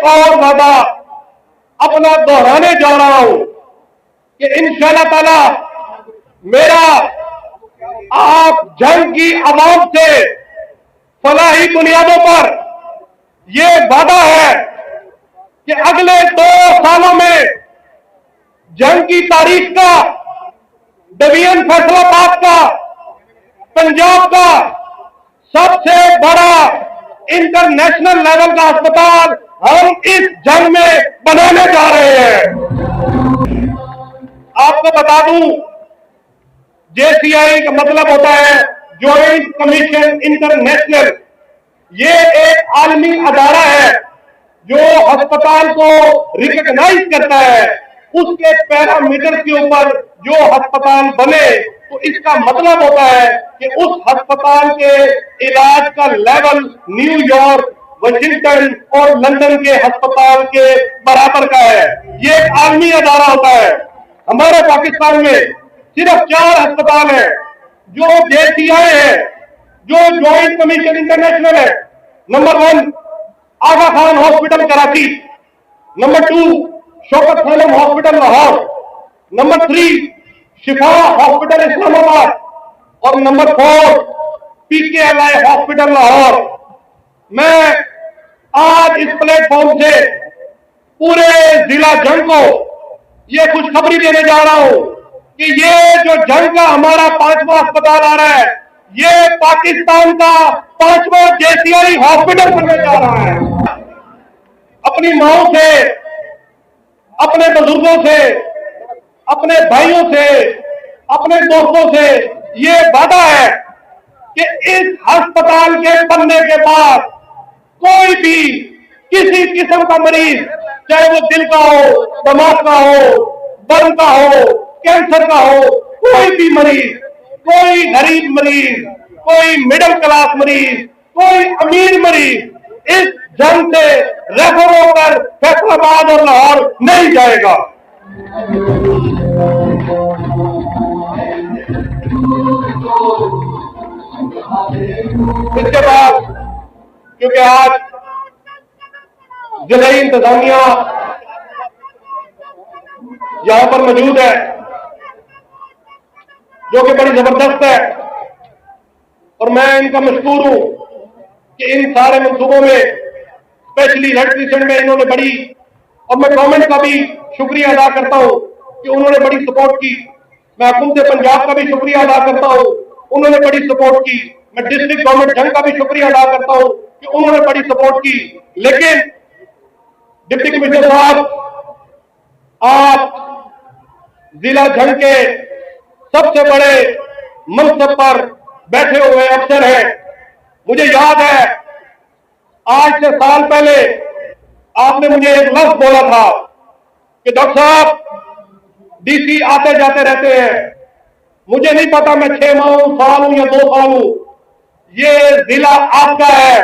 और वादा अपना दोहराने जा रहा हूं कि इंशाअल्लाह ताला मेरा आप जंग की आवाम से फलाही बुनियादों पर यह वादा है कि अगले 2 सालों में जंग की तारीख का डिवीजन फैसलाबाद का पंजाब का सबसे बड़ा इंटरनेशनल लेवल का अस्पताल हम इस जंग में बनाने जा रहे हैं। आपको बता दूं, जेसीआई का मतलब होता है ज्वाइंट कमीशन इंटरनेशनल। ये एक आलमी अदारा है जो अस्पताल को रिकॉग्नाइज करता है। उसके पैरामीटर के ऊपर जो अस्पताल बने तो इसका मतलब होता है कि उस अस्पताल के इलाज का लेवल न्यूयॉर्क, वाशिंगटन और लंदन के अस्पताल के बराबर का है। ये एक आलमी अदारा होता है। हमारे पाकिस्तान में सिर्फ 4 अस्पताल हैं जो जेसीआई है, जो ज्वाइंट कमीशन इंटरनेशनल है। Number 1 Aga Khan hospital Karachi, number 2 Shaukat Khanum hospital Lahore, number 3 Shifa hospital Islamabad और नंबर 4 पीकेएलआई हॉस्पिटल लाहौर। मैं आज इस प्लेटफॉर्म से पूरे जिला जंग को ये खुशखबरी देने जा रहा हूं कि ये जो जंग का हमारा 5वां अस्पताल आ रहा है, ये पाकिस्तान का 5वां जेसीआई हॉस्पिटल बनने जा रहा है। अपनी माओ से, अपने बुजुर्गों से, अपने भाइयों से, अपने दोस्तों से ये वादा है कि इस अस्पताल के बनने के बाद कोई भी किसी किस्म का मरीज, चाहे वो दिल का हो, दिमाग का हो, बर्न का हो, कैंसर का हो, कोई भी मरीज, कोई गरीब मरीज, कोई मिडिल क्लास मरीज, कोई अमीर मरीज इस जंग से रेफर होकर फैसलाबाद और लाहौर नहीं जाएगा। इसके बाद क्योंकि आज जिला इंतजामिया यहां पर मौजूद है जो कि बड़ी जबरदस्त है और मैं इनका मशहूर हूं कि इन सारे मंसूबों में स्पेशली हेल्थ ट्रीटमेंट में इन्होंने बड़ी, और मैं गवर्नमेंट का भी शुक्रिया अदा करता हूं कि उन्होंने बड़ी सपोर्ट की। मैं हुकूमत पंजाब का भी शुक्रिया अदा करता हूं, उन्होंने बड़ी सपोर्ट की। मैं डिस्ट्रिक्ट गवर्नमेंट जंग का भी शुक्रिया अदा करता हूं कि उन्होंने बड़ी सपोर्ट की। लेकिन डिप्टी कमिश्नर साहब, आप जिला जंग के सबसे बड़े मनसब पर बैठे हुए अफसर हैं। मुझे याद है आज से साल पहले आपने मुझे एक लफ्ज बोला था कि डॉक्टर साहब डीसी आते जाते रहते हैं, मुझे नहीं पता मैं 6 माह हूं, साल हूं या 2 साल हूं, ये जिला आपका है,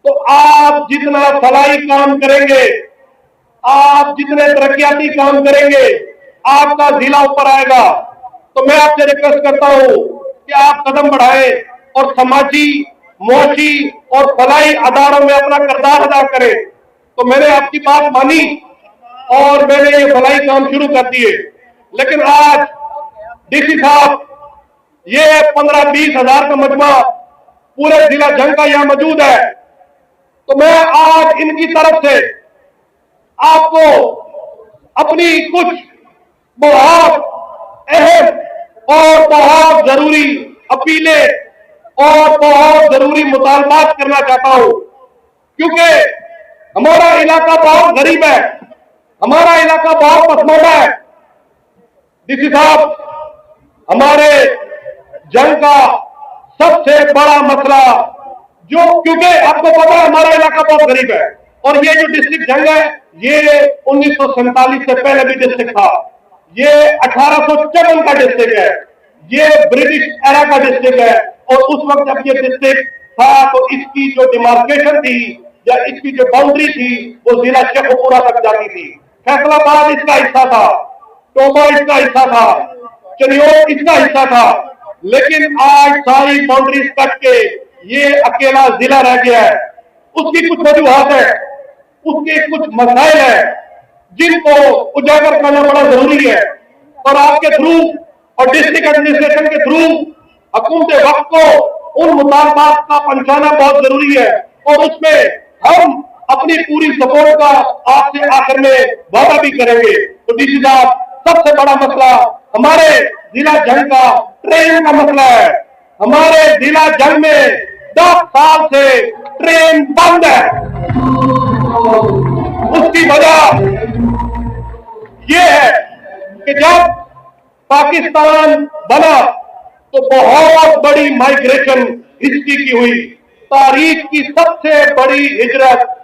तो आप जितना फलाई काम करेंगे, आप जितने तरक्याती काम करेंगे, आपका जिला ऊपर आएगा। तो मैं आपसे रिक्वेस्ट करता हूं कि आप कदम बढ़ाएं और समाजी, मुआशी और फलाई अदारों में अपना किरदार अदा करें। तो मैंने आपकी बात मानी और मैंने ये फलाई काम शुरू कर दिए। लेकिन आज डीसी साहब, ये 15-20 हजार का मजमा पूरे जिला जंग का यहां मौजूद है, तो मैं आज इनकी तरफ से आपको अपनी कुछ बहुत अहम और बहुत जरूरी अपीलें और बहुत जरूरी मुतालबात करना चाहता हूं, क्योंकि हमारा इलाका बहुत गरीब है, हमारा इलाका बहुत पसमानदा है। डीसी साहब, हमारे जंग का सबसे बड़ा मसला जो, क्योंकि आपको पता है हमारा इलाका बहुत गरीब है और ये जो डिस्ट्रिक्ट जंग है ये 1947 से पहले भी डिस्ट्रिक्ट था, ये 1854 का डिस्ट्रिक्ट है, ये ब्रिटिश एरा का डिस्ट्रिक्ट है। और उस वक्त जब ये डिस्ट्रिक्ट था तो इसकी जो डिमार्केशन थी या इसकी जो बाउंड्री थी वो जिला शेखपुरा तक जाती थी। फैसलाबाद इसका हिस्सा था, टोबा इसका हिस्सा था, चनियोर इसका हिस्सा था। लेकिन आज सारी बाउंड्रीज कट के ये अकेला जिला रह गया है। उसकी कुछ वजूहात है। उसके कुछ मसाइल हैं जिनको उजागर करना बड़ा जरूरी है, और आपके थ्रू और डिस्ट्रिक्ट एडमिनिस्ट्रेशन के थ्रू हुकूमत वक्त को उन मुतालबात का पहुंचाना बहुत जरूरी है, और उसमें हम अपनी पूरी सपोर्ट का आपसे आखिर में वादा भी करेंगे। तो डीसी साहब, सबसे बड़ा मसला हमारे जिला जंग का ट्रेन का मसला है। हमारे जिला जंग में 10 साल से ट्रेन बंद है। उसकी वजह यह है कि जब पाकिस्तान बना तो बहुत बड़ी माइग्रेशन हिस्ट्री की हुई। तारीख की सबसे बड़ी हिजरत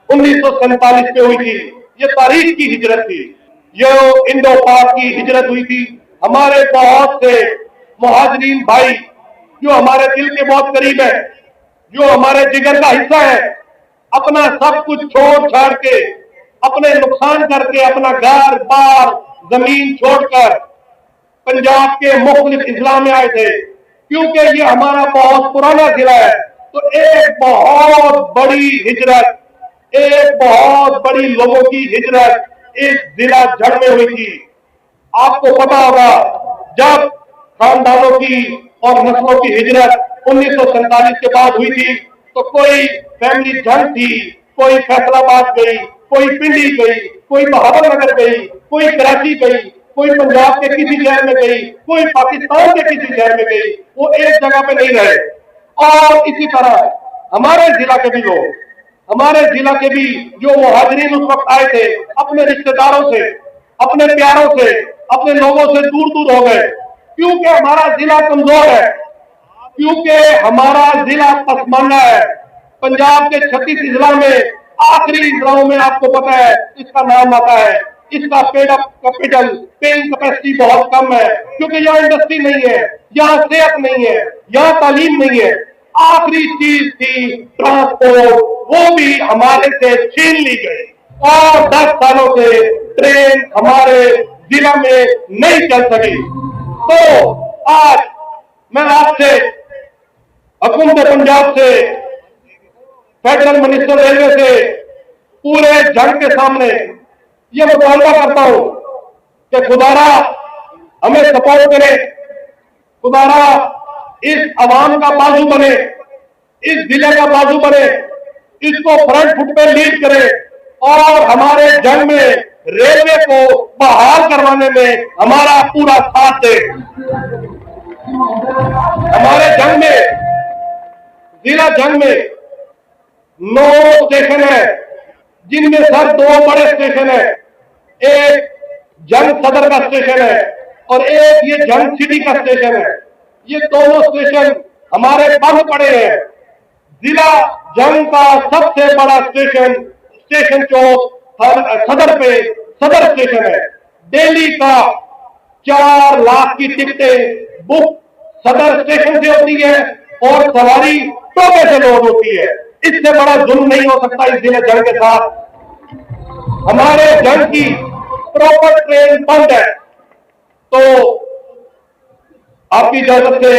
1947 में हुई थी। ये तारीख की हिजरत थी, ये इंडो पाक की हिजरत हुई थी। हमारे बहुत से मुहाजिरीन भाई जो हमारे दिल के बहुत करीब है, जो हमारे जिगर का हिस्सा है, अपना सब कुछ छोड़ छाड़ के, अपने नुकसान करके, अपना घर बार जमीन छोड़कर पंजाब के मुख्तलिफ इजला में आए थे, क्योंकि ये हमारा बहुत पुराना जिला है। तो एक बहुत बड़ी हिजरत, एक बहुत बड़ी लोगों की हिजरत इस जिला जड़ में हुई थी। आपको पता होगा, जब खानदानों की और नस्लों की हिजरत 1947 के बाद हुई थी, तो कोई फैमिली जंग थी, कोई फैसलाबाद गई, कोई पिंडी गई, कोई बहादुरनगर गई, कोई कराची गई, कोई पंजाब के किसी शहर में गई, कोई पाकिस्तान के किसी शहर में गई, वो एक जगह पे नहीं रहे। और इसी तरह हमारे जिला के भी लोग, हमारे जिला के भी जो मुहाजिरीन उस वक्त आए थे, अपने रिश्तेदारों से, अपने प्यारों से, अपने लोगों से दूर दूर हो गए, क्योंकि हमारा जिला कमजोर है, क्योंकि हमारा जिला पसमानदा है। पंजाब के 36 जिला में आखिरी जिलाओं में आपको पता है इसका नाम आता है। इसका paid up capital, paying capacity बहुत कम है, क्योंकि यहाँ इंडस्ट्री नहीं है, यहाँ सेहत नहीं है, यहाँ तालीम नहीं है। आखिरी चीज थी ट्रांसपोर्ट, वो भी हमारे से छीन ली गई, और 10 सालों से ट्रेन हमारे जिला में नहीं चल सकी। तो आज मैं आपसे, हुकूमत पंजाब से, फेडरल मिनिस्टर रेलवे से, पूरे जंग के सामने ये मुतालबा करता हूं कि खुदारा हमें सपोर्ट करे, खुदारा इस अवाम का बाजू बने, इस जिले का बाजू बने, इसको फ्रंट फुट पे लीड करे, और हमारे जंग में रेलवे को बहाल करवाने में हमारा पूरा साथ दे। हमारे जंग में, जिला जंग में 9 स्टेशन है, जिनमें सर 2 बड़े स्टेशन है। एक जंग सदर का स्टेशन है और एक ये जंग सिटी का स्टेशन है। ये दोनों स्टेशन हमारे बंद पड़े हैं। जिला जंग का सबसे बड़ा स्टेशन स्टेशन चौक सदर पे सदर स्टेशन है। दिल्ली का 4 लाख की टिकटें बुक सदर स्टेशन से होती है और सवारी टोके से लोड होती है। इससे बड़ा जुल्म नहीं हो सकता इस जिले जंग के साथ। हमारे जंग की प्रॉपर ट्रेन बंद है। तो आपकी इजाजत से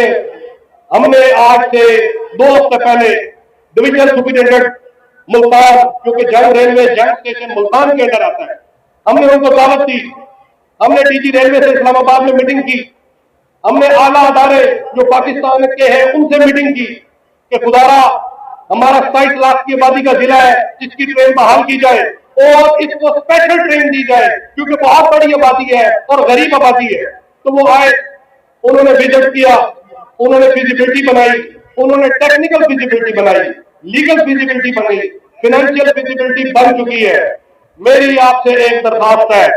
हमने आज से 2 हफ्ते पहले डिविजनल सुपरिटेंडेंट मुल्तान, क्योंकि जंग रेलवे जंग स्टेशन मुल्तान के अंदर आता है, हमने उनको दावत दी। हमने डीजी रेलवे से इस्लामाबाद में मीटिंग की। हमने आला अदारे जो पाकिस्तान के हैं उनसे मीटिंग की कि खुदारा हमारा 27 लाख की आबादी का जिला है, इसकी ट्रेन बहाल की जाए और इसको स्पेशल ट्रेन दी जाए, क्योंकि बहुत बड़ी आबादी है और गरीब आबादी है। तो वो आए, उन्होंने विजिट किया, उन्होंने फिजिबिलिटी बनाई, उन्होंने टेक्निकल फिजिबिलिटी बनाई, लीगल फिजिबिलिटी बनाई, फाइनेंशियल फिजिबिलिटी बन चुकी है। मेरी आपसे एक दरखास्त है,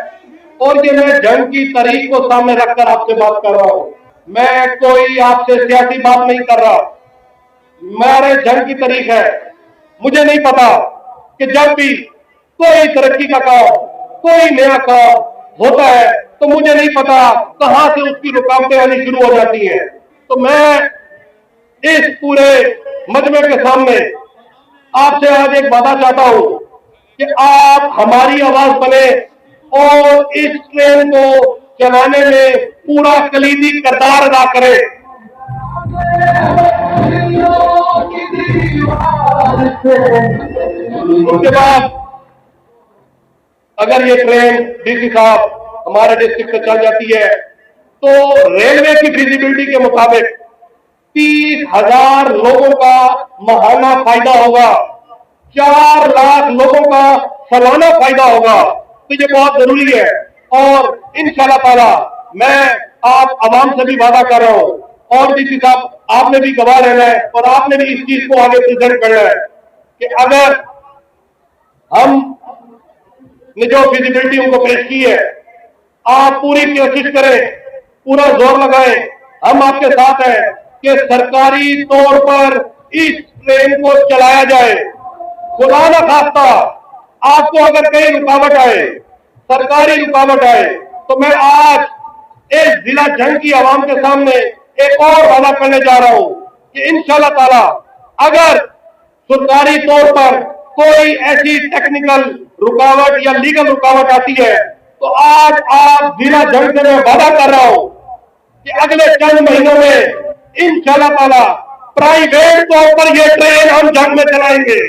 और ये मैं जंग की तारीख को सामने रखकर आपसे बात कर रहा हूं। मैं कोई आपसे सियासी बात नहीं कर रहा, मेरे जंग की तारीख है। मुझे नहीं पता कि जब भी कोई तरक्की का काम, कोई नया काम होता है, तो मुझे नहीं पता कहां से उसकी रुकावटें आनी शुरू हो जाती हैं। तो मैं इस पूरे मजमे के सामने आपसे आज एक वादा चाहता हूं कि आप हमारी आवाज बने और इस ट्रेन को चलाने में पूरा कलीदी किरदार अदा करें। उसके बाद अगर ये ट्रेन डीसी साहब हमारे डिस्ट्रिक्ट से चल जाती है तो रेलवे की फिजिबिलिटी के मुताबिक 30,000 लोगों का महाना फायदा होगा, 4 लाख लोगों का सालाना फायदा होगा। तो ये बहुत जरूरी है और इंशाल्लाह ताला मैं आप आवाम से भी वादा कर रहा हूं और डीसी साहब आपने भी गवाह रहना है और आपने भी इस चीज को आगे प्रेजेंट करना है कि अगर हम ने जो फिजिबिलिटी उनको पेश की है, आप पूरी कोशिश करें, पूरा जोर लगाएं, हम आपके साथ हैं कि सरकारी तौर पर इस ट्रेन को चलाया जाए। खुदा न खास्ता आपको अगर कहीं रुकावट आए, सरकारी रुकावट आए, तो मैं आज इस जिला जंग की आवाम के सामने एक और वादा करने जा रहा हूं कि इंशाल्लाह ताला अगर सरकारी तौर पर कोई ऐसी टेक्निकल रुकावट या लीगल रुकावट आती है तो आज आप जिला जंग से मैं वादा कर रहा हूं कि अगले चंद महीनों में इंशाल्लाह ताला प्राइवेट तौर पर यह ट्रेन हम जंग में चलाएंगे।